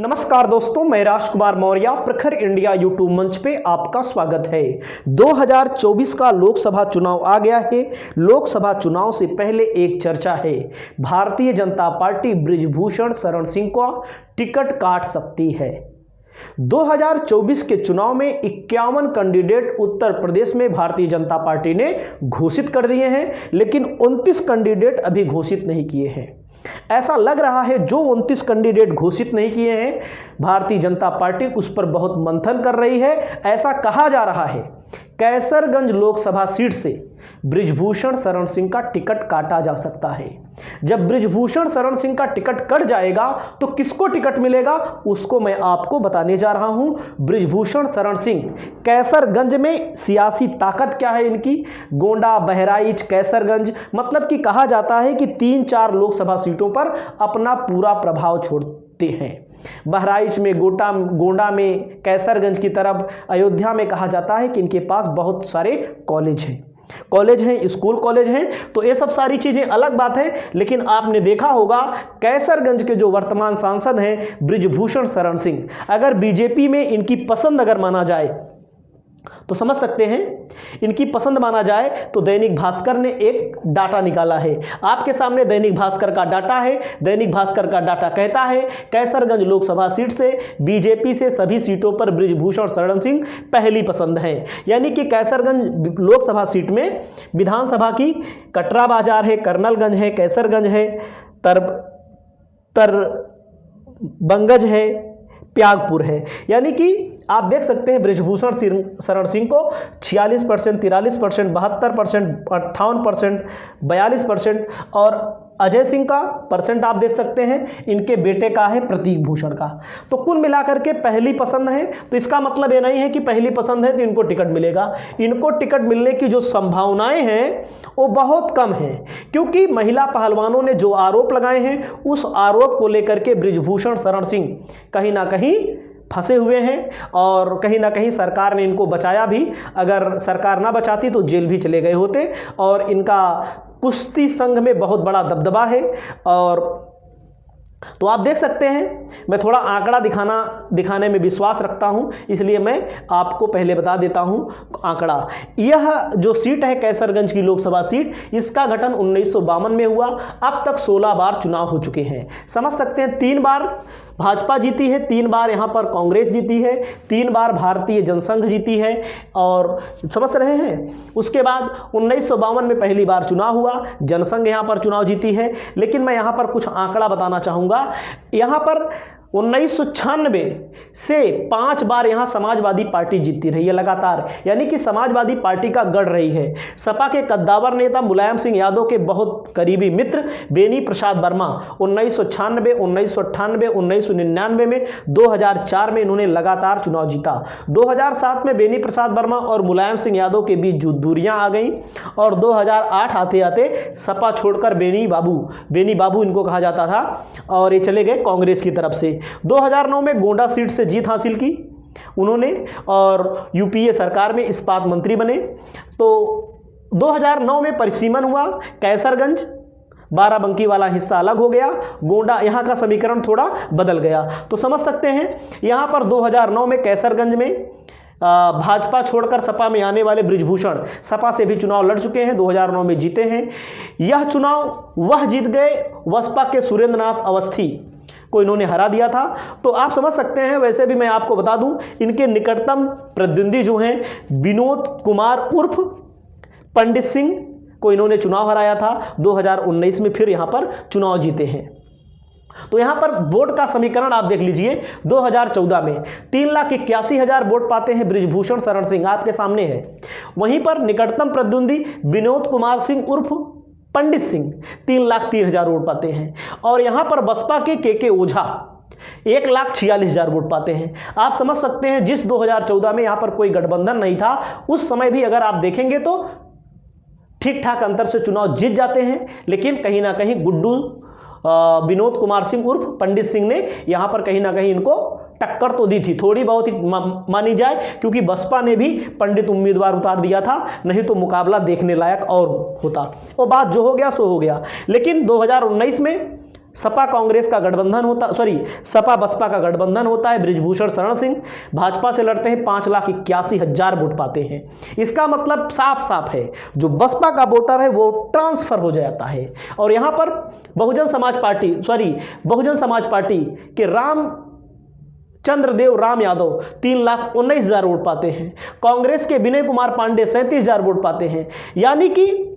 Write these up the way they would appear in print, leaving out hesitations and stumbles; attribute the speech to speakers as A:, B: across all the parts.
A: नमस्कार दोस्तों, मैं राजकुमार मौर्य प्रखर इंडिया यूट्यूब मंच पे आपका स्वागत है। 2024 का लोकसभा चुनाव आ गया है। लोकसभा चुनाव से पहले एक चर्चा है, भारतीय जनता पार्टी बृजभूषण शरण सिंह को टिकट काट सकती है। 2024 के चुनाव में 51 कैंडिडेट उत्तर प्रदेश में भारतीय जनता पार्टी ने घोषित कर दिए हैं, लेकिन 29 कैंडिडेट अभी घोषित नहीं किए हैं। ऐसा लग रहा है जो 29 कैंडिडेट घोषित नहीं किए हैं, भारतीय जनता पार्टी उस पर बहुत मंथन कर रही है। ऐसा कहा जा रहा है कैसरगंज लोकसभा सीट से बृजभूषण शरण सिंह का टिकट काटा जा सकता है। जब बृजभूषण शरण सिंह का टिकट कट जाएगा तो किसको टिकट मिलेगा उसको मैं आपको बताने जा रहा हूं। बृजभूषण शरण सिंह कैसरगंज में सियासी ताकत क्या है इनकी, गोंडा, बहराइच, कैसरगंज, मतलब कि कहा जाता है कि 3-4 लोकसभा सीटों पर अपना पूरा प्रभाव छोड़ते हैं। बहराइच में, गोंडा में, कैसरगंज की तरफ, अयोध्या में कहा जाता है कि इनके पास बहुत सारे कॉलेज हैं, स्कूल कॉलेज हैं। तो ये सब सारी चीजें अलग बात है, लेकिन आपने देखा होगा कैसरगंज के जो वर्तमान सांसद हैं बृजभूषण शरण सिंह, अगर बीजेपी में इनकी पसंद अगर माना जाए तो समझ सकते हैं, इनकी पसंद माना जाए तो दैनिक भास्कर ने एक डाटा निकाला है। आपके सामने दैनिक भास्कर का डाटा है। दैनिक भास्कर का डाटा कहता है कैसरगंज लोकसभा सीट से बीजेपी से सभी सीटों पर बृजभूषण शरण सिंह पहली पसंद है। यानी कि कैसरगंज लोकसभा सीट में विधानसभा की कटरा बाजार है, कर्नलगंज है, कैसरगंज है, तरबंगज है, त्यागपुर है। यानी कि आप देख सकते हैं बृजभूषण शरण सिंह को 46%, 43%, 72%, 58%, 42% और अजय सिंह का परसेंट आप देख सकते हैं, इनके बेटे का है प्रतीक भूषण का। तो कुल मिलाकर के पहली पसंद है। तो इसका मतलब ये नहीं है कि पहली पसंद है तो इनको टिकट मिलेगा। इनको टिकट मिलने की जो संभावनाएं हैं वो बहुत कम हैं, क्योंकि महिला पहलवानों ने जो आरोप लगाए हैं उस आरोप को लेकर के बृजभूषण शरण सिंह कहीं ना कहीं फंसे हुए हैं और कहीं ना कहीं सरकार ने इनको बचाया भी। अगर सरकार ना बचाती तो जेल भी चले गए होते। और इनका कुश्ती संघ में बहुत बड़ा दबदबा है। और तो आप देख सकते हैं, मैं थोड़ा आंकड़ा दिखाने में विश्वास रखता हूं, इसलिए मैं आपको पहले बता देता हूं आंकड़ा। यह जो सीट है कैसरगंज की लोकसभा सीट, इसका गठन 1952 में हुआ। अब तक 16 बार चुनाव हो चुके हैं। समझ सकते हैं, 3 बार भाजपा जीती है, 3 बार यहाँ पर कांग्रेस जीती है, 3 बार भारतीय जनसंघ जीती है। और समझ रहे हैं, उसके बाद 1952 में पहली बार चुनाव हुआ, जनसंघ यहाँ पर चुनाव जीती है। लेकिन मैं यहाँ पर कुछ आंकड़ा बताना चाहूँगा। यहाँ पर 1996 से 5 बार यहाँ समाजवादी पार्टी जीतती रही है लगातार। यानी कि समाजवादी पार्टी का गढ़ रही है। सपा के कद्दावर नेता मुलायम सिंह यादव के बहुत करीबी मित्र बेनी प्रसाद वर्मा 1996, 1998, 1999 में, 2004 में इन्होंने लगातार चुनाव जीता। 2007 में बेनी प्रसाद वर्मा और मुलायम सिंह यादव के बीच जो दूरियां आ गई और 2008 आते आते सपा छोड़कर बेनी बाबू इनको कहा जाता था, और ये चले गए कांग्रेस की तरफ से। 2009 में गोंडा सीट से जीत हासिल की उन्होंने और यूपीए सरकार में इस्पात मंत्री बने। तो 2009 में परिसीमन हुआ, कैसरगंज बाराबंकी वाला हिस्सा अलग हो गया, गोंडा, यहाँ का समीकरण थोड़ा बदल गया। तो समझ सकते हैं, यहाँ पर 2009 में कैसरगंज में भाजपा छोड़कर सपा में आने वाले बृजभूषण सपा से भी चुनाव लड़ चुके हैं, 2009 में जीते हैं। यह चुनाव वह जीत गए, बसपा के सुरेंद्रनाथ अवस्थी को इन्होंने हरा दिया था। तो आप समझ सकते हैं। वैसे भी मैं आपको बता दूं, इनके निकटतम प्रतिद्वंदी जो हैं विनोद कुमार उर्फ पंडित सिंह को इन्होंने चुनाव हराया था। 2019 में फिर यहां पर चुनाव जीते हैं। तो यहां पर वोट का समीकरण आप देख लीजिए। 2014 में 3,81,000 वोट पाते हैं बृजभूषण शरण सिंह, आपके सामने है। वहीं पर निकटतम प्रतिद्वंदी विनोद कुमार सिंह उर्फ पंडित सिंह 3,03,000 वोट पाते हैं। और यहां पर बसपा के ओझा 1,46,000 वोट पाते हैं। आप समझ सकते हैं, जिस 2014 में यहां पर कोई गठबंधन नहीं था, उस समय भी अगर आप देखेंगे तो ठीक ठाक अंतर से चुनाव जीत जाते हैं। लेकिन कहीं ना कहीं गुड्डू विनोद कुमार सिंह उर्फ पंडित सिंह ने यहां पर कहीं ना कहीं इनको टक्कर तो दी थी, थोड़ी बहुत ही मानी जाए, क्योंकि बसपा ने भी पंडित उम्मीदवार उतार दिया था, नहीं तो मुकाबला देखने लायक और होता। वो बात जो हो गया सो हो गया। लेकिन 2019 में सपा कांग्रेस का गठबंधन होता, सपा बसपा का गठबंधन होता है। बृजभूषण शरण सिंह भाजपा से लड़ते हैं, 5,81,000 वोट पाते हैं। इसका मतलब साफ साफ है, जो बसपा का वोटर है वो ट्रांसफर हो जाता है। और यहां पर बहुजन समाज पार्टी के चंद्रदेव राम यादव 3,19,000 वोट पाते हैं। कांग्रेस के विनय कुमार पांडे 37,000 वोट पाते हैं। यानी कि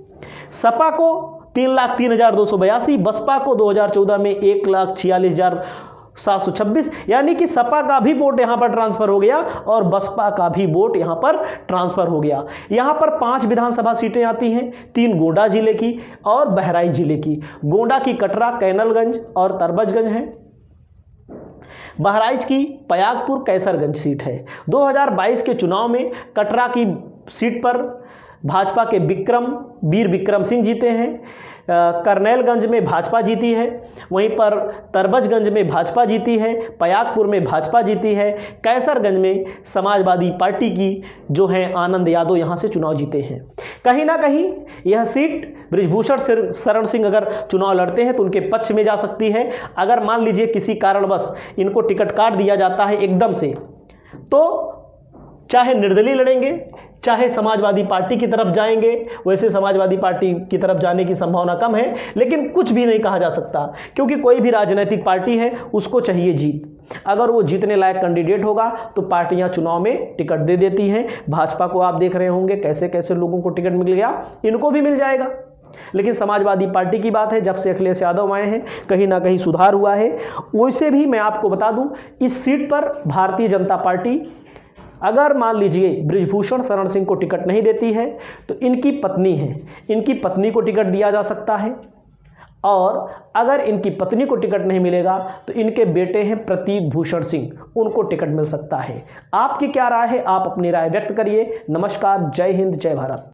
A: सपा को 3,03,282, बसपा को 2014 में 1,46,726, यानी कि सपा का भी वोट यहां पर ट्रांसफर हो गया और बसपा का भी वोट यहां पर ट्रांसफर हो गया। यहां पर 5 विधानसभा सीटें आती हैं, 3 गोंडा जिले की और बहराइच जिले की। गोंडा की कटरा, कैनलगंज और तरबजगंज है। बहराइच की पयागपुर, कैसरगंज सीट है। 2022 के चुनाव में कटरा की सीट पर भाजपा के वीर विक्रम सिंह जीते हैं। करनैलगंज में भाजपा जीती है, वहीं पर तरबजगंज में भाजपा जीती है, पयागपुर में भाजपा जीती है, कैसरगंज में समाजवादी पार्टी की जो है आनंद यादव यहां से चुनाव जीते हैं। कहीं ना कहीं यह सीट बृजभूषण शरण सिंह अगर चुनाव लड़ते हैं तो उनके पक्ष में जा सकती है। अगर मान लीजिए किसी कारणवश इनको टिकट काट दिया जाता है एकदम से, तो चाहे निर्दलीय लड़ेंगे, चाहे समाजवादी पार्टी की तरफ जाएंगे। वैसे समाजवादी पार्टी की तरफ जाने की संभावना कम है, लेकिन कुछ भी नहीं कहा जा सकता, क्योंकि कोई भी राजनीतिक पार्टी है उसको चाहिए जीत। अगर वो जीतने लायक कैंडिडेट होगा तो पार्टियां चुनाव में टिकट दे देती हैं। भाजपा को आप देख रहे होंगे कैसे कैसे लोगों को टिकट मिल गया, इनको भी मिल जाएगा। लेकिन समाजवादी पार्टी की बात है, जब से अखिलेश यादव आए हैं कहीं ना कहीं सुधार हुआ है। वैसे भी मैं आपको बता दूं, इस सीट पर भारतीय जनता पार्टी अगर मान लीजिए बृजभूषण शरण सिंह को टिकट नहीं देती है तो इनकी पत्नी है, इनकी पत्नी को टिकट दिया जा सकता है। और अगर इनकी पत्नी को टिकट नहीं मिलेगा तो इनके बेटे हैं प्रतीक भूषण सिंह, उनको टिकट मिल सकता है। आपकी क्या राय है? आप अपनी राय व्यक्त करिए। नमस्कार, जय हिंद, जय भारत।